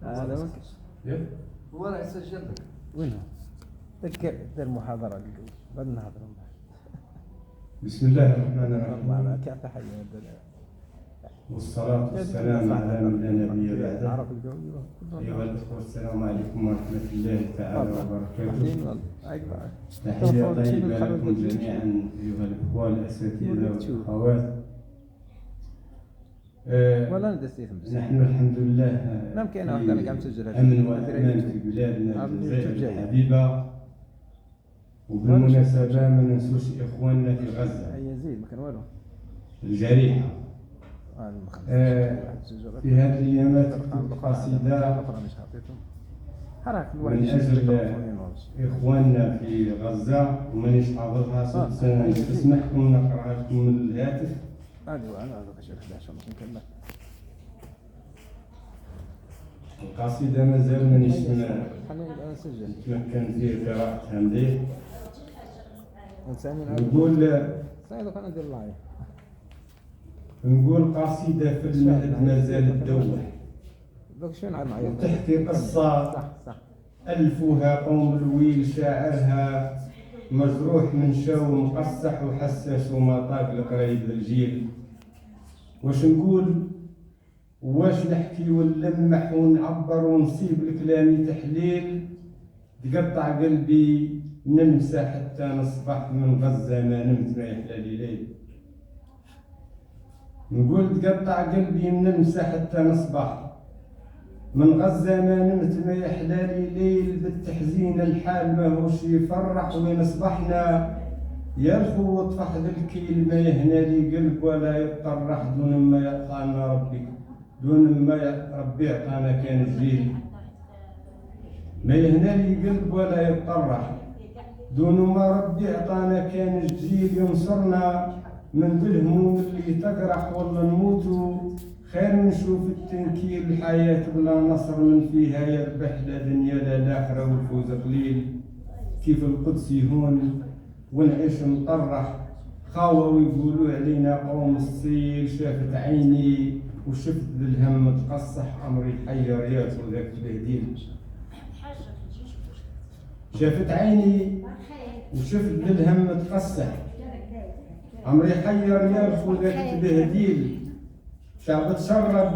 هذا وين؟ هو راه يسجل لك. وين هو؟ دير المحاضرة بعد نهضر. بسم الله الرحمن الرحيم. كيف تحية والصلاة والسلام على من لا نبي بعده. أيها الأخوة السلام عليكم ورحمة الله تعالى وبركاته. تحية طيبة لكم جميعا أيها الأخوة الأساتذة والأخوات. نحن الحمد لله في أمن وأمان في بلادنا الجزائر الحبيبة، وبالمناسبة ما ننسوش إخواننا في غزة الجريحة. في هذه الأيامات قصيدة من أجل إخواننا في غزة ومانيش حافظها، سنسمحكم نقرأها لكم من الهاتف. القصيدة مازال مانيش نتمكن في قراءتها مليح. نقول قصيدة في المهد مازال تدوح، وتحكي قصة ألفها قوم الويل، شاعرها مجروح من شو مقصح وحساس وما طاق القريب للجيل. واش نقول واش نحكي ونلمح ونعبر ونصيب الكلام تحليل، تقطع قلبي ننسى حتى نصبح من غزة ما نمت ما يحلالي ليل. نقول تقطع قلبي ننسى حتى نصبح من غزة ما نمت ما يحلالي ليل، بالتحزين الحال ما هوش يفرح وين اصبحنا يا الخو طفح الكيل، ما يهنالي قلب ولا يطرح دون ما يعطانا ربي، دون ما ربي عطانا كان الجيل. ما يهنالي قلب ولا يطرح دون ما ربي عطانا كان الجيل، ينصرنا من ذي الهموم اللي تقرح والله نموتوا خير نشوف التنكيل. الحياة بلا نصر من فيها يربح لا دنيا لا الآخرة والفوز قليل. كيف القدس يهون ونعيش مطرح خاوة ويقولوا علينا قوم الصيل. شافت عيني وشفت ذي الهم تقصح أمري حير يا ذاك البهديل. شافت عيني وشفت ذي الهم تقصح أمري حير يا ذاك البهديل. شعب تشرب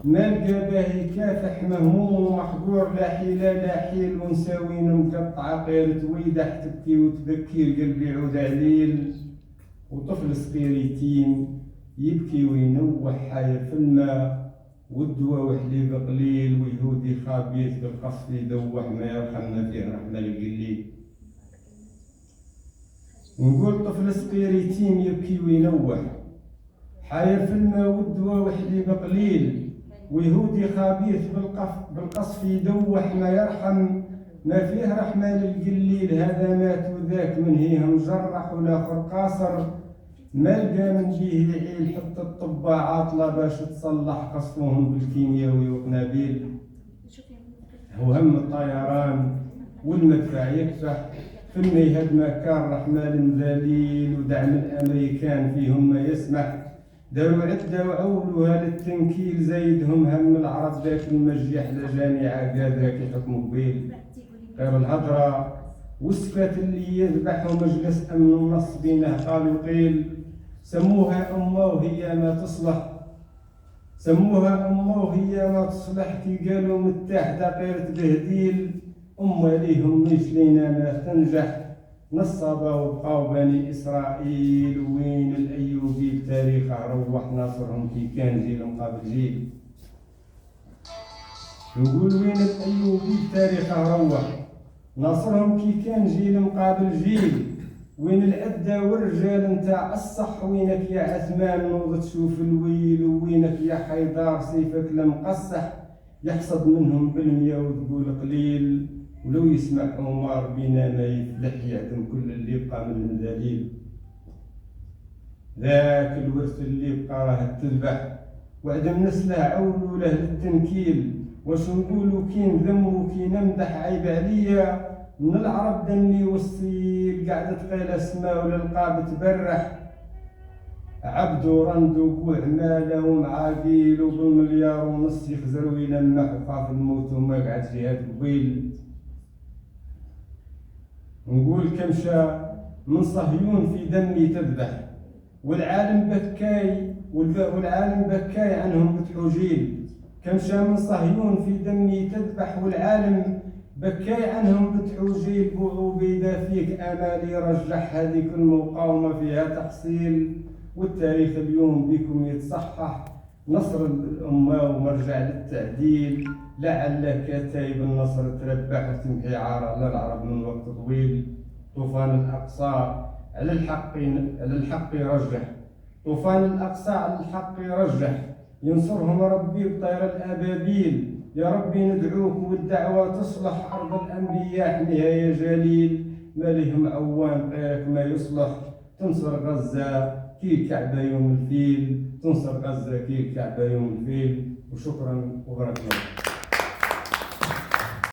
ما لقى باهي كافح مهموم ومحقور، لا حيلة لا حيل ونساوين مقطعة غير تويدح تبكي وتبكي القلب يعود عليل. وطفل صغير يتيم يبكي وينوح حاير في الماء، والدواء وحليب قليل ويهودي خابيت بالقصف يدوح ما يرحمنا فيه رحمة القليل. ونقول طفل صغير يتيم يبكي وينوح حاير في الماء والدواء وحليب قليل، ويهودي خبيث بالقصف يدوح ما يرحم ما فيه رحمة للقليل. هذا مات وذاك من هيه مجرح والاخر قاصر، ما لقى من جيه يعيل حتى الطباء عاطلة باش تصلح قصفوهم بالكيمياوي وقنابيل. وهم الطيران والمدفع يكفح في الميهد ما كان رحمة المذاليل، ودعم الأمريكان فيهم ما يسمح. داروا عدة وعولوها للتنكيل، زايدهم هم العرب ذاك المجيح لجامعة قادرة كي حكم قبيل. غير الهضرة والسكات اللي يذبحوا مجلس أمن النص بينه قالوا قيل. سموها أمه وهي ما تصلح، سموها أمه وهي ما تصلح، كي قالوا متحدة غير تبهديل. أمه ليهم مش لينا ما تنجح، نصبوا وبقاو بني إسرائيل. وين الأيوبي بتاريخه روح ناصرهم كي كان جيل مقابل جيل. نقول وين الأيوبي بتاريخه روح ناصرهم كي كان جيل مقابل جيل. وين العدة والرجال نتاع الصح، وينك يا عثمان نوض تشوف الويل. وينك يا حيدار سيفك لمقصح، يحصد منهم بالمية وتقول قليل. ولو يسمع عمر بينا ما يفلح يعدم كل اللي بقى من المذاليل. ذاك الورث اللي بقى راه تذبح وعدم نسله عولوا له للتنكيل. واش نقولوا كي نذم وكي نمدح عيب عليا، من العرب دمي والصيل قاعدة تقيل اسماء وللقاب تبرح. عبد ورند وقوع ماله ومعاقيل وبالمليار ونص يخزر ويلمح وخاف الموت وما قعد جهاد قبيل. نقول كمشى من صهيون في دمي تذبح والعالم بكاي والعالم بكاي عنهم بتحوجيل. كمشى من صهيون في دمي تذبح والعالم بكاي عنهم بتحوجيل. بوعوبيدا فيك آمالي رجح هذيك المقاومة فيها تحصيل. والتاريخ اليوم بكم يتصحح نصر الأمة ومرجع للتعديل. لعل كتايب النصر تربح وتمحي عار على العرب من وقت طويل. طوفان الأقصى على الحق يرجح. طوفان الأقصى على الحق يرجح. ينصرهم ربي بطير الأبابيل. يا ربي ندعوك والدعوة تصلح. أرض الأنبياء احميها يا جليل. ما لهم عوان غيرك ما يصلح. تنصر غزة كي كعبة يوم الفيل. تنصر غزة كي كعبة يوم الفيل. وشكرا وبارك الله.